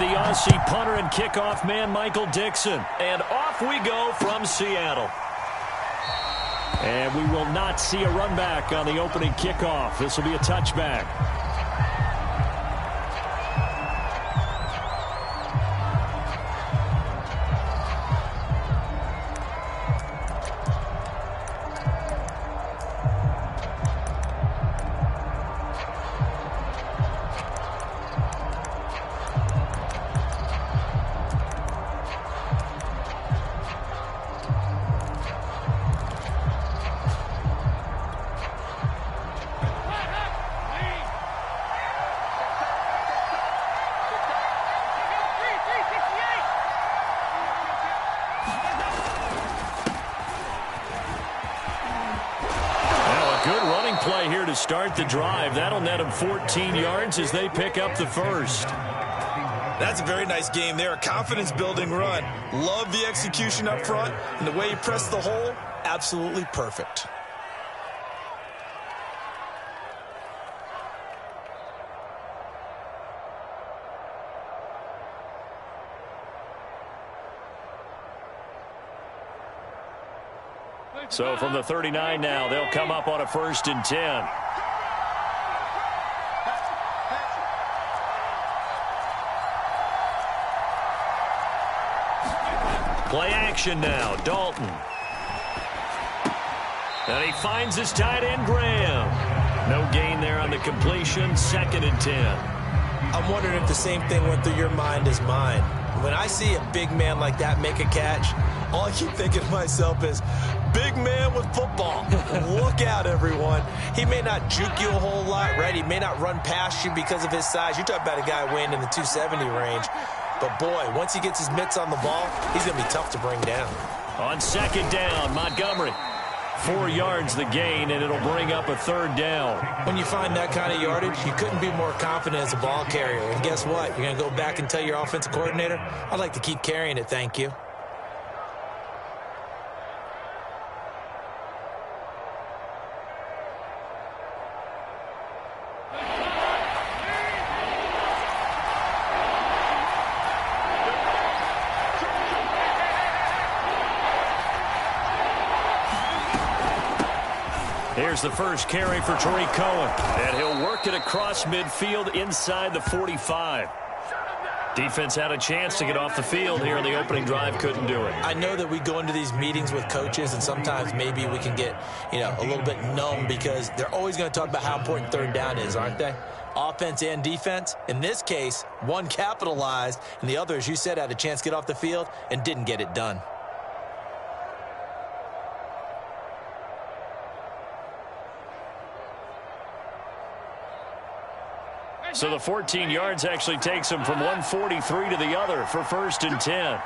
the Aussie punter and kickoff man, Michael Dixon. And off we go from Seattle. And we will not see a run back on the opening kickoff. This will be a touchback. Play here to start the drive. That'll net them 14 yards as they pick up the first. That's a very nice game there. A confidence-building run. Love the execution up front, and the way he pressed the hole, absolutely perfect. So from the 39 now, they'll come up on a 1st and 10. Play action now, Dalton. And he finds his tight end, Graham. No gain there on the completion, 2nd and 10. I'm wondering if the same thing went through your mind as mine. When I see a big man like that make a catch, all I keep thinking to myself is, big man with football. Look out, everyone. He may not juke you a whole lot, right? He may not run past you because of his size. You're talking about a guy weighing in the 270 range. But, boy, once he gets his mitts on the ball, he's going to be tough to bring down. On 2nd down, Montgomery. 4 yards the gain, and it'll bring up a 3rd down. When you find that kind of yardage, you couldn't be more confident as a ball carrier. And guess what? You're going to go back and tell your offensive coordinator, I'd like to keep carrying it, thank you. Here's the first carry for Tariq Cohen. And he'll work it across midfield inside the 45. Defense had a chance to get off the field here in the opening drive, couldn't do it. I know that we go into these meetings with coaches, and sometimes maybe we can get, a little bit numb because they're always going to talk about how important 3rd down is, aren't they? Offense and defense. In this case, one capitalized, and the other, as you said, had a chance to get off the field and didn't get it done. So the 14 yards actually takes him from 143 to the other for 1st and 10.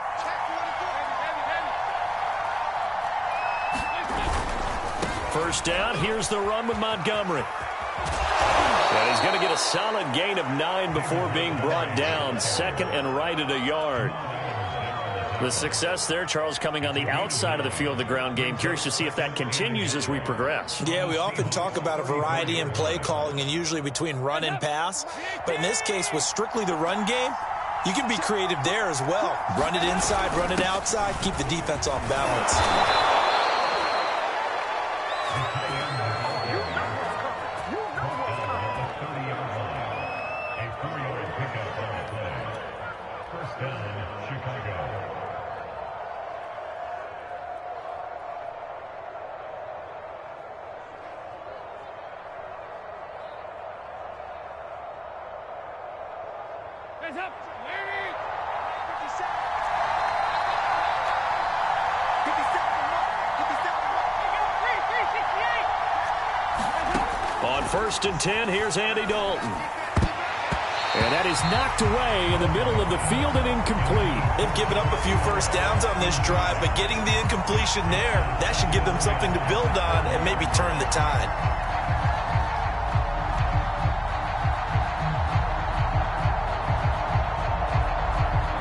First down, here's the run with Montgomery. And he's going to get a solid gain of 9 before being brought down. 2nd and right at a yard. The success there, Charles, coming on the outside of the field of the ground game. Curious to see if that continues as we progress. Yeah, we often talk about a variety in play calling and usually between run and pass. But in this case, with strictly the run game, you can be creative there as well. Run it inside, run it outside, keep the defense off balance. On 1st and 10, here's Andy Dalton. And that is knocked away in the middle of the field and incomplete. They've given up a few first downs on this drive, but getting the incompletion there, that should give them something to build on and maybe turn the tide.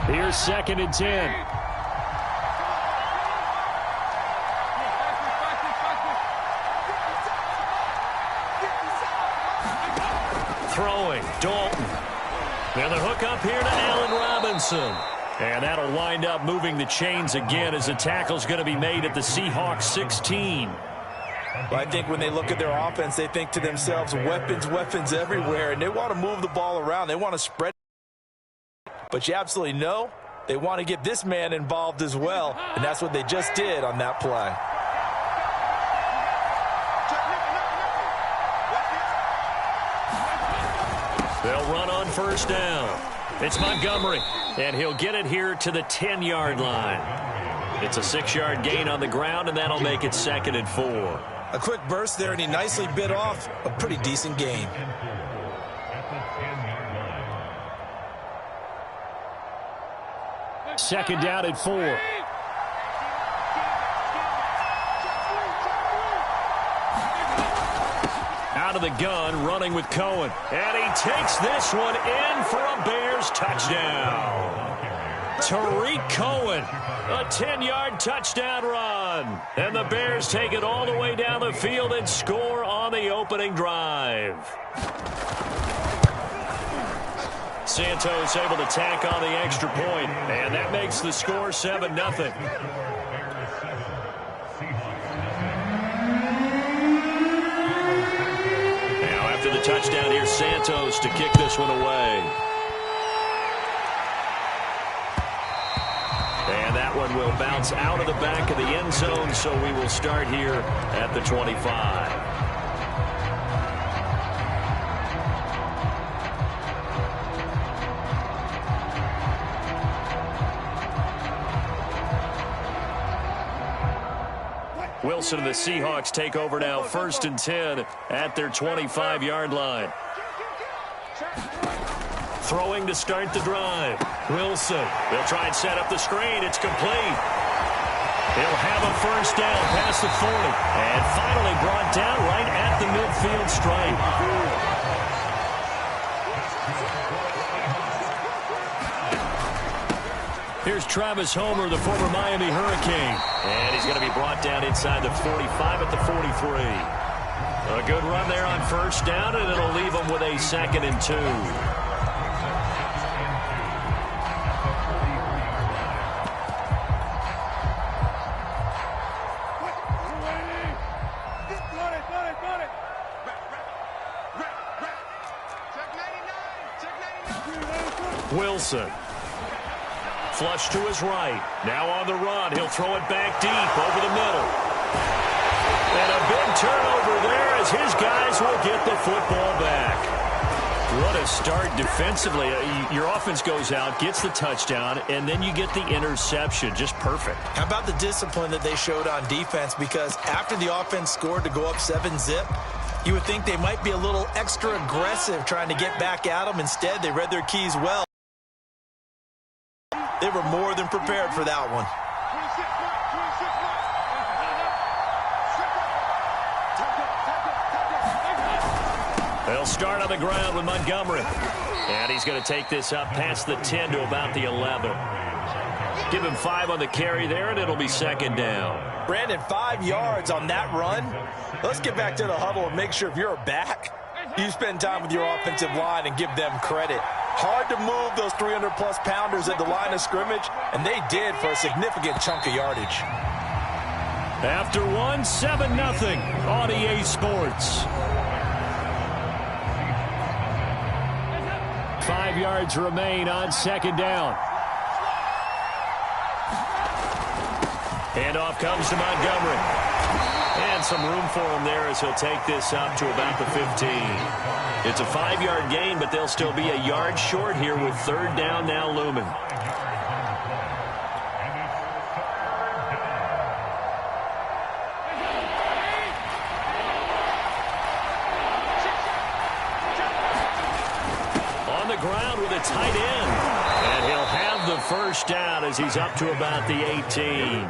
Here's 2nd and 10. Throwing, Dalton. And the hook up here to Allen Robinson. And that'll wind up moving the chains again as the tackle's going to be made at the Seahawks 16. Well, I think when they look at their offense, they think to themselves, weapons, weapons everywhere, and they want to move the ball around. They want to spread it. But you absolutely know they want to get this man involved as well, and that's what they just did on that play. They'll run on first down. It's Montgomery, and he'll get it here to the 10-yard line. It's a 6-yard gain on the ground, and that'll make it 2nd and 4. A quick burst there, and he nicely bit off a pretty decent gain. Second down and 4. Out of the gun, running with Cohen. And he takes this one in for a Bears touchdown. Tariq Cohen, a 10-yard touchdown run. And the Bears take it all the way down the field and score on the opening drive. Santos able to tack on the extra point, and that makes the score 7-0. Now after the touchdown, here's Santos to kick this one away. And that one will bounce out of the back of the end zone, so we will start here at the 25. Wilson and the Seahawks take over now, 1st and 10 at their 25-yard line. Throwing to start the drive. Wilson. They'll try and set up the screen. It's complete. He'll have a first down past the 40. And finally brought down right at the midfield stripe. Here's Travis Homer, the former Miami Hurricane. And he's going to be brought down inside the 45 at the 43. A good run there on first down, and it'll leave them with a 2nd and 2. Wilson. Flush to his right. Now on the run. He'll throw it back deep over the middle. And a big turnover there as his guys will get the football back. What a start defensively. Your offense goes out, gets the touchdown, and then you get the interception. Just perfect. How about the discipline that they showed on defense? Because after the offense scored to go up 7-zip, you would think they might be a little extra aggressive trying to get back at them. Instead, they read their keys well. They were more than prepared for that one. They'll start on the ground with Montgomery. And he's going to take this up past the 10 to about the 11. Give him 5 on the carry there, and it'll be 2nd down. Brandon, 5 yards on that run. Let's get back to the huddle and make sure if you're a back, you spend time with your offensive line and give them credit. Hard to move those 300-plus pounders at the line of scrimmage, and they did for a significant chunk of yardage. After one, 7-0 on EA Sports. 5 yards remain on 2nd down. Handoff comes to Montgomery. And some room for him there as he'll take this up to about the 15. It's a 5-yard gain, but they'll still be a yard short here with 3rd down now looming. On the ground with a tight end. And he'll have the first down as he's up to about the 18. Here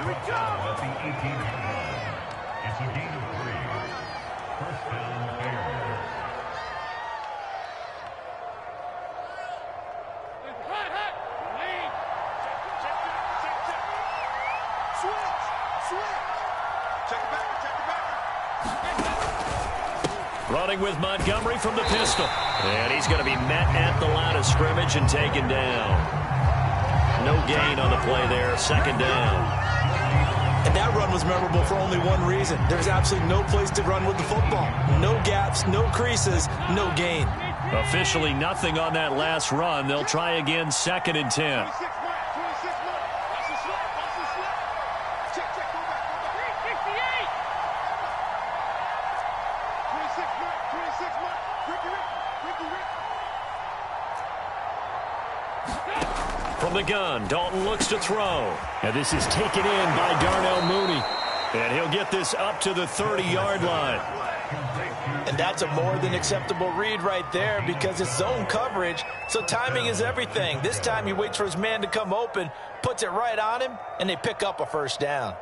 we go. At the 18-yard line. It's a gain of 3. First down, Bears. Running with Montgomery from the pistol. And he's going to be met at the line of scrimmage and taken down. No gain on the play there. Second down. And that run was memorable for only one reason. There's absolutely no place to run with the football. No gaps, no creases, no gain. Officially nothing on that last run. They'll try again, 2nd and 10. From the gun, Dalton looks to throw. And this is taken in by Darnell Mooney. And he'll get this up to the 30-yard line. And that's a more than acceptable read right there because it's zone coverage, so timing is everything. This time he waits for his man to come open, puts it right on him, and they pick up a first down.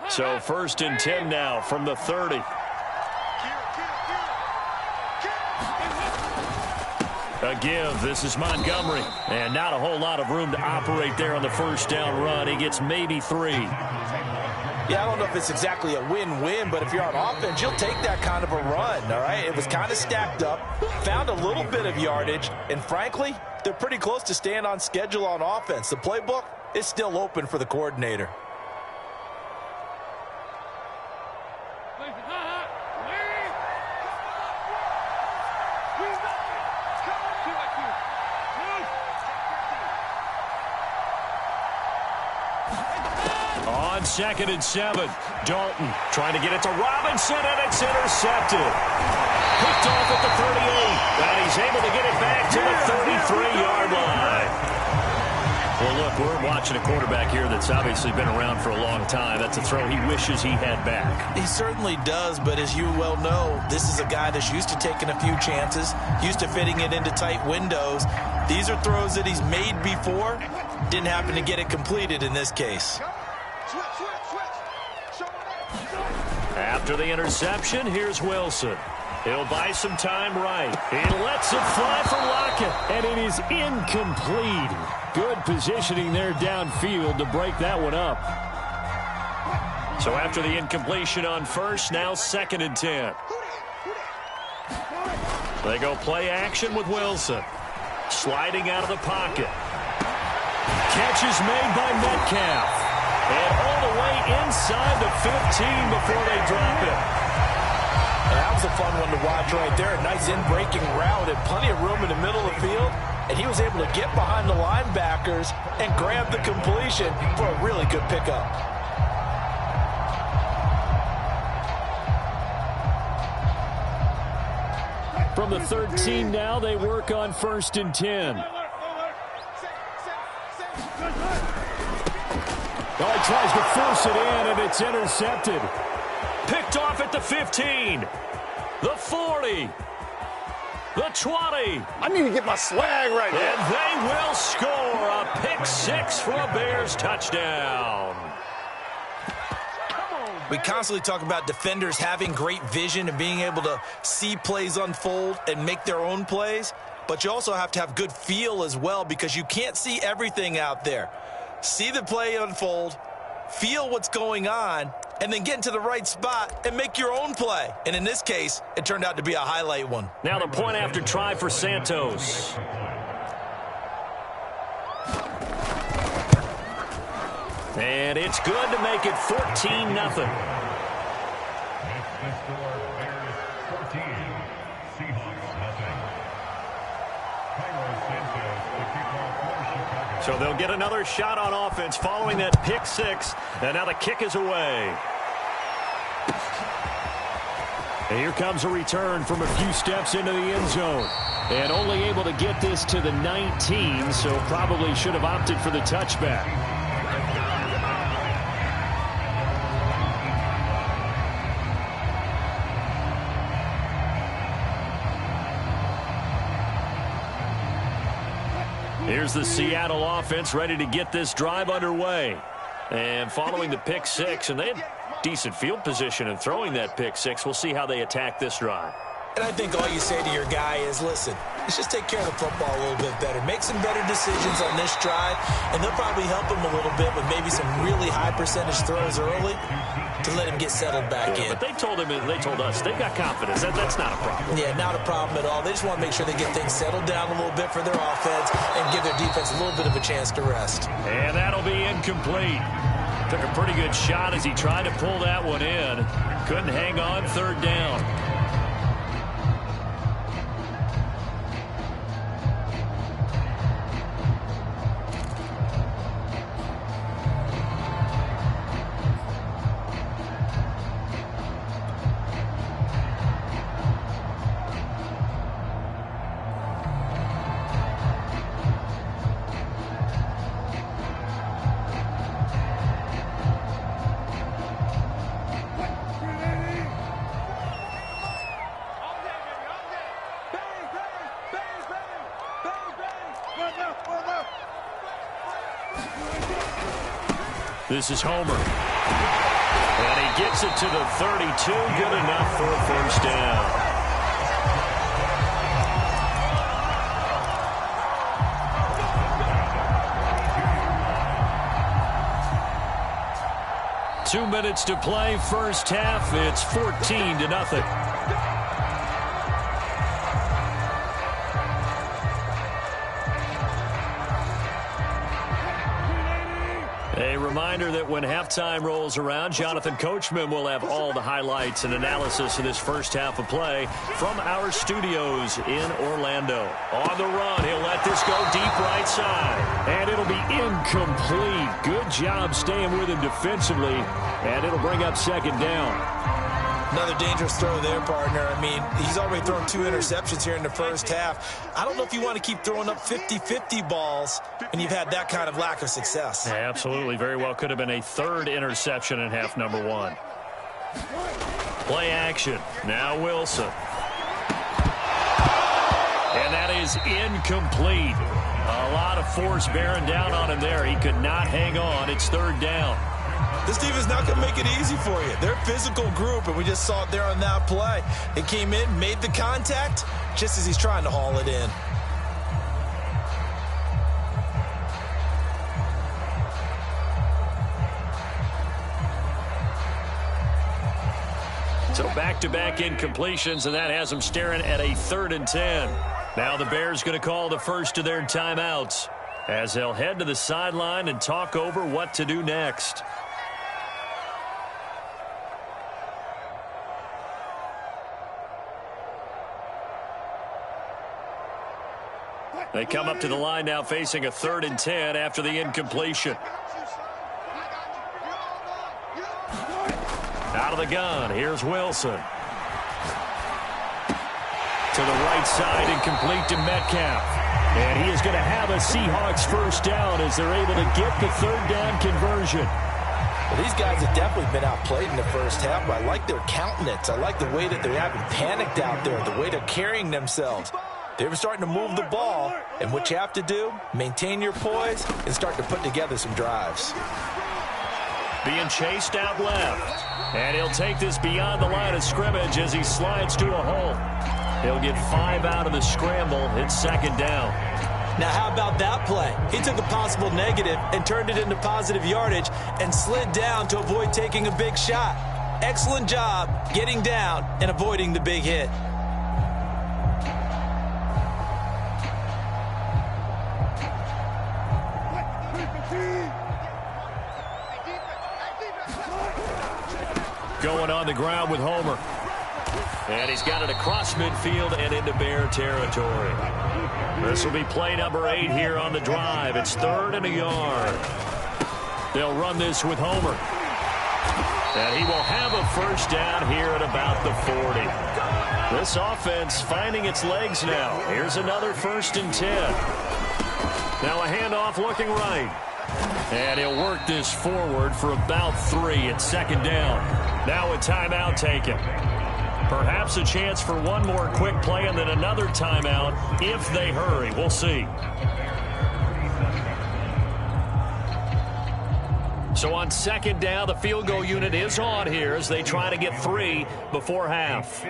So 1st and 10 now from the 30. A give. This is Montgomery. And not a whole lot of room to operate there on the first down run. He gets maybe 3. Yeah, I don't know if it's exactly a win-win, but if you're on offense, you'll take that kind of a run, all right? It was kind of stacked up, found a little bit of yardage, and frankly, they're pretty close to staying on schedule on offense. The playbook is still open for the coordinator. On 2nd and 7, Dalton trying to get it to Robinson, and it's intercepted. Picked off at the 38, and he's able to get it back to the 33-yard line. Well, look, we're watching a quarterback here that's obviously been around for a long time. That's a throw he wishes he had back. He certainly does, but as you well know, this is a guy that's used to taking a few chances, used to fitting it into tight windows. These are throws that he's made before. Didn't happen to get it completed in this case. After the interception, here's Wilson. He'll buy some time right. He lets it fly for Lockett, and it is incomplete. Good positioning there downfield to break that one up. So after the incompletion on first, now 2nd and 10. They go play action with Wilson. Sliding out of the pocket. Catch is made by Metcalf. And all the way inside the 15 before they drop it. That was a fun one to watch right there. A nice in-breaking route and plenty of room in the middle of the field. And he was able to get behind the linebackers and grab the completion for a really good pickup. From the 13 now, they work on 1st and 10. Oh, he tries to force it in, and it's intercepted. Picked off at the 15. The 40. The 20. I need to get my swag right here. And they will score a pick 6 for a Bears touchdown. We constantly talk about defenders having great vision and being able to see plays unfold and make their own plays. But you also have to have good feel as well because you can't see everything out there. See the play unfold, feel what's going on, and then get into the right spot and make your own play. And in this case, it turned out to be a highlight one. Now the point after try for Santos. And it's good to make it 14-0. So they'll get another shot on offense following that pick 6. And now the kick is away. And here comes a return from a few steps into the end zone. And only able to get this to the 19, so probably should have opted for the touchback. Here's the Seattle offense ready to get this drive underway. And following the pick 6, and they had decent field position in throwing that pick 6. We'll see how they attack this drive. And I think all you say to your guy is, listen, let's just take care of the football a little bit better. Make some better decisions on this drive, and they'll probably help him a little bit with maybe some really high percentage throws early. to let him get settled back in. But they told us they've got confidence. That's not a problem. Yeah, not a problem at all. They just want to make sure they get things settled down a little bit for their offense and give their defense a little bit of a chance to rest. And that'll be incomplete. Took a pretty good shot as he tried to pull that one in. Couldn't hang on, third down. This is Homer. And he gets it to the 32. Good enough for a first down. Two minutes to play, first half. It's 14-0. A reminder that when halftime rolls around, Jonathan Coachman will have all the highlights and analysis of this first half of play from our studios in Orlando. On the run, he'll let this go deep right side. And it'll be incomplete. Good job staying with him defensively. And it'll bring up second down. Another dangerous throw there, partner. I mean, he's already thrown 2 interceptions here in the first half. I don't know if you want to keep throwing up 50-50 balls and you've had that kind of lack of success. Yeah, absolutely. Very well could have been a third interception in half number 1. Play action. Now Wilson. And that is incomplete. A lot of force bearing down on him there. He could not hang on. It's third down. This team is not going to make it easy for you. They're a physical group, and we just saw it there on that play. They came in, made the contact, just as he's trying to haul it in. So back-to-back incompletions, and that has them staring at a 3rd and 10. Now the Bears going to call the first of their timeouts as they'll head to the sideline and talk over what to do next. They come up to the line now facing a 3rd and 10 after the incompletion. Out of the gun, here's Wilson. To the right side, incomplete to Metcalf. And he is going to have a Seahawks first down as they're able to get the 3rd down conversion. Well, these guys have definitely been outplayed in the first half, but I like their countenance. I like the way that they haven't panicked out there, the way they're carrying themselves. They're starting to move the ball, and what you have to do, maintain your poise and start to put together some drives. Being chased out left, and he'll take this beyond the line of scrimmage as he slides to a hole. He'll get 5 out of the scramble. It's second down. Now, how about that play? He took a possible negative and turned it into positive yardage and slid down to avoid taking a big shot. Excellent job getting down and avoiding the big hit. Going on the ground with Homer. And he's got it across midfield and into Bear territory. This will be play number 8 here on the drive. It's 3rd and a yard. They'll run this with Homer. And he will have a first down here at about the 40. This offense finding its legs now. Here's another 1st and 10. Now a handoff looking right. And he'll work this forward for about 3 at second down. Now a timeout taken. Perhaps a chance for one more quick play and then another timeout if they hurry. We'll see. So on second down, the field goal unit is on here as they try to get 3 before half.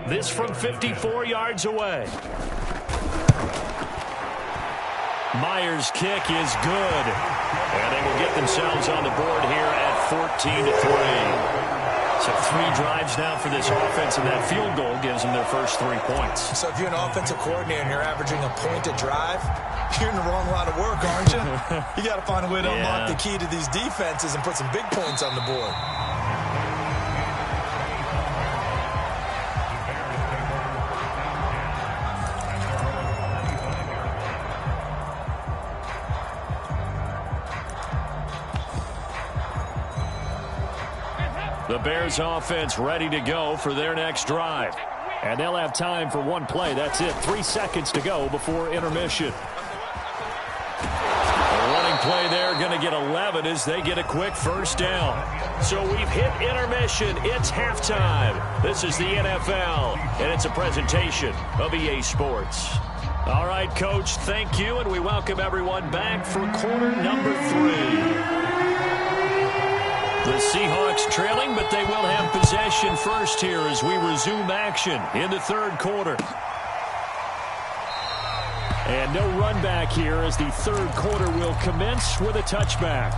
This from 54 yards away. Myers' kick is good. And they will get themselves on the board here at 14-3. So 3 drives now for this offense, and that field goal gives them their first 3 points. So if you're an offensive coordinator and you're averaging a point a drive, you're in the wrong line of work, aren't you? You got to find a way to unlock the key to these defenses and put some big points on the board. The Bears offense ready to go for their next drive. And they'll have time for 1 play. That's it. 3 seconds to go before intermission. The running play there going to get 11 as they get a quick first down. So we've hit intermission. It's halftime. This is the NFL, and it's a presentation of EA Sports. All right, Coach, thank you, and we welcome everyone back for quarter number 3. The Seahawks trailing, but they will have possession first here as we resume action in the third quarter. And no run back here as the third quarter will commence with a touchback.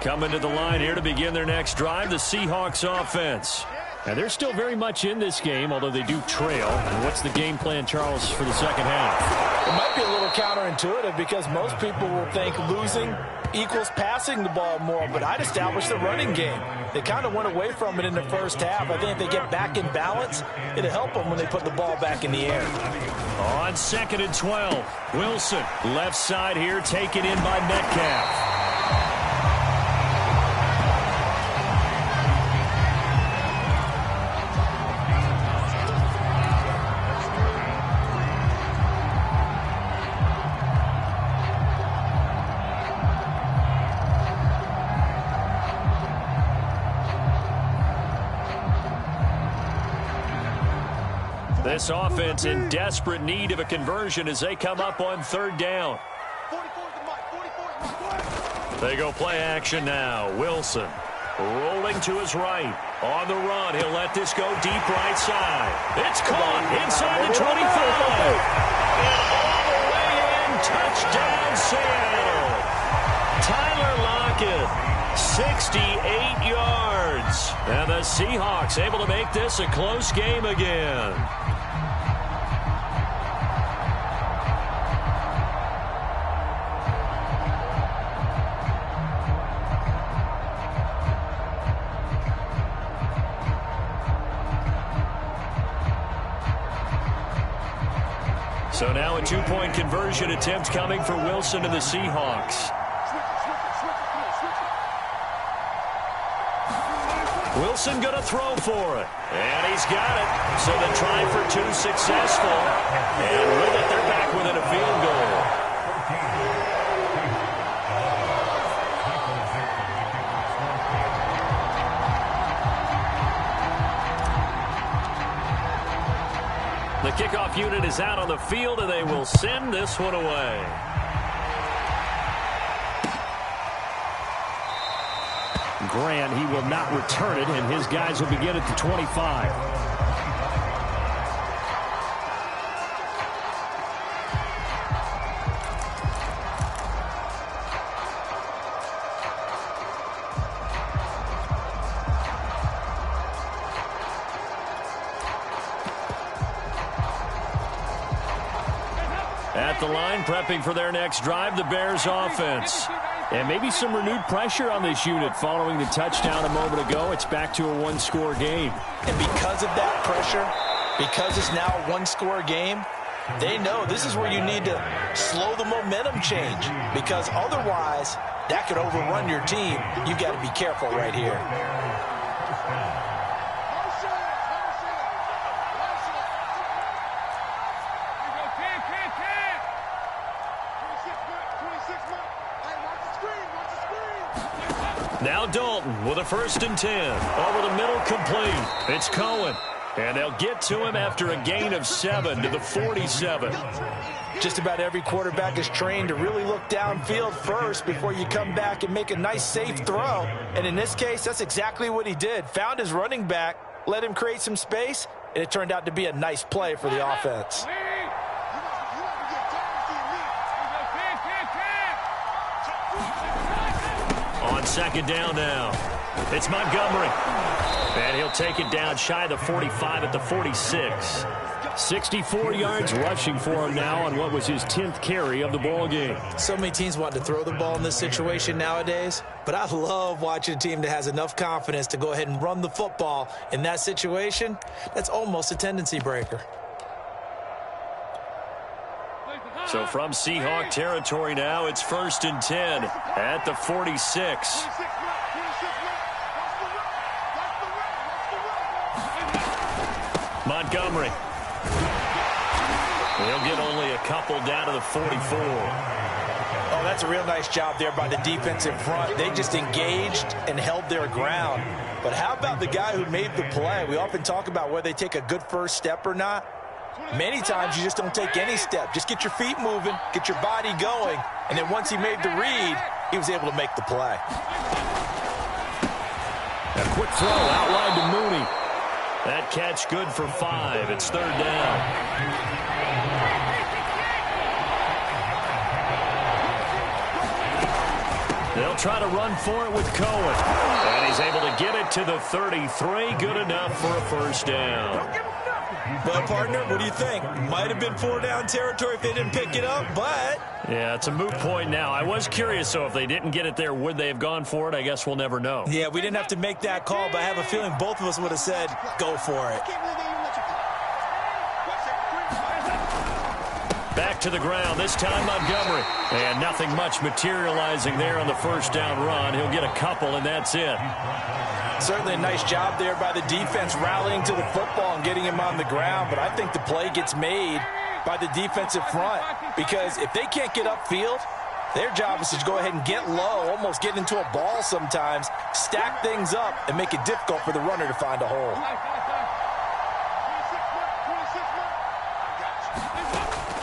Coming to the line here to begin their next drive, the Seahawks offense. And they're still very much in this game, although they do trail. And what's the game plan, Charles, for the second half? It might be a little counterintuitive because most people will think losing equals passing the ball more, but I'd establish the running game. They kind of went away from it in the first half. I think if they get back in balance, it'll help them when they put the ball back in the air. On 2nd and 12, Wilson, left side here, taken in by Metcalf. This offense in desperate need of a conversion as they come up on 3rd down. They go play action now. Wilson rolling to his right. On the run, he'll let this go deep right side. It's caught inside the 25. And all the way in, touchdown Seattle. Tyler Lockett, 68 yards. And the Seahawks able to make this a close game again. So now a 2-point conversion attempt coming for Wilson and the Seahawks. Wilson going to throw for it. And he's got it. So the try for 2 successful. And with it, they're back within a field goal. The kickoff unit is out on the field, and they will send this one away. Grant, he will not return it, and his guys will begin at the 25. At the line, prepping for their next drive, the Bears offense. And maybe some renewed pressure on this unit following the touchdown a moment ago. It's back to a 1-score game. And because of that pressure, because it's now a 1-score game, they know this is where you need to slow the momentum change. Because otherwise, that could overrun your team. You've got to be careful right here. Now Dalton with a 1st and 10. Over the middle, complete. It's Cohen. And they'll get to him after a gain of 7 to the 47. Just about every quarterback is trained to really look downfield first before you come back and make a nice, safe throw. And in this case, that's exactly what he did. Found his running back, let him create some space, and it turned out to be a nice play for the offense. On second down now, it's Montgomery. And he'll take it down shy of the 45 at the 46. 64 yards rushing for him now on what was his 10th carry of the ball game. So many teams want to throw the ball in this situation nowadays, but I love watching a team that has enough confidence to go ahead and run the football. In that situation, that's almost a tendency breaker. So from Seahawk territory now, it's 1st and 10 at the 46. Montgomery. He'll get only a couple down to the 44. Oh, that's a real nice job there by the defensive front. They just engaged and held their ground. But how about the guy who made the play? We often talk about whether they take a good first step or not. Many times you just don't take any step. Just get your feet moving, get your body going, and then once he made the read, he was able to make the play. A quick throw outlined to Mooney. That catch good for 5. It's 3rd down. They'll try to run for it with Cohen. And he's able to get it to the 33. Good enough for a 1st down. Well, partner, what do you think? Might have been 4-down territory if they didn't pick it up, but... Yeah, it's a moot point now. I was curious, so if they didn't get it there, would they have gone for it? I guess we'll never know. Yeah, we didn't have to make that call, but I have a feeling both of us would have said, go for it. Back to the ground, this time Montgomery. And nothing much materializing there on the 1st down run. He'll get a couple, and that's it. Certainly a nice job there by the defense rallying to the football and getting him on the ground, but I think the play gets made by the defensive front because if they can't get upfield, their job is to go ahead and get low, almost get into a ball sometimes, stack things up, and make it difficult for the runner to find a hole.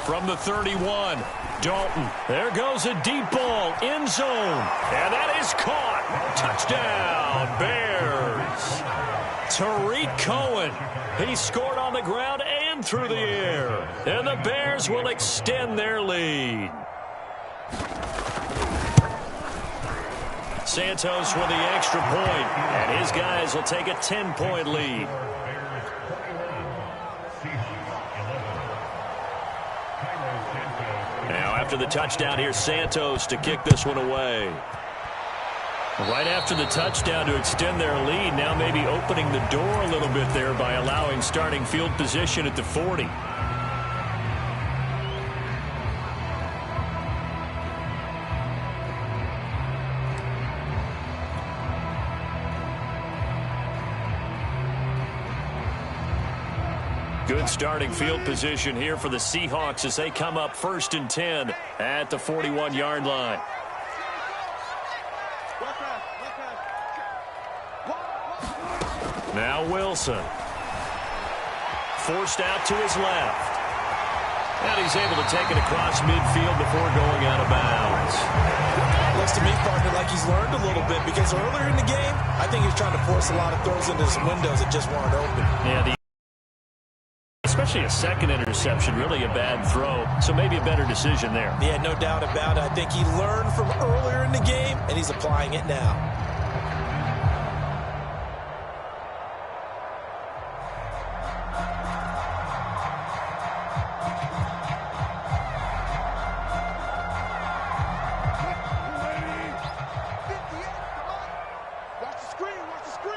From the 31, Dalton. There goes a deep ball, end zone. And that is caught. Touchdown, Bears. Tariq Cohen. He scored on the ground and through the air. And the Bears will extend their lead. Santos with the extra point. And his guys will take a 10-point lead. After the touchdown, here's Santos to kick this one away. Right after the touchdown to extend their lead, now maybe opening the door a little bit there by allowing starting field position at the 40. Good starting field position here for the Seahawks as they come up 1st and 10 at the 41-yard line. Now Wilson. Forced out to his left. And he's able to take it across midfield before going out of bounds. Looks to me, partner, like he's learned a little bit because earlier in the game, I think he was trying to force a lot of throws into some windows that just weren't open. Yeah, especially a second interception, really a bad throw, so maybe a better decision there. Yeah, no doubt about it. I think he learned from earlier in the game, and he's applying it now.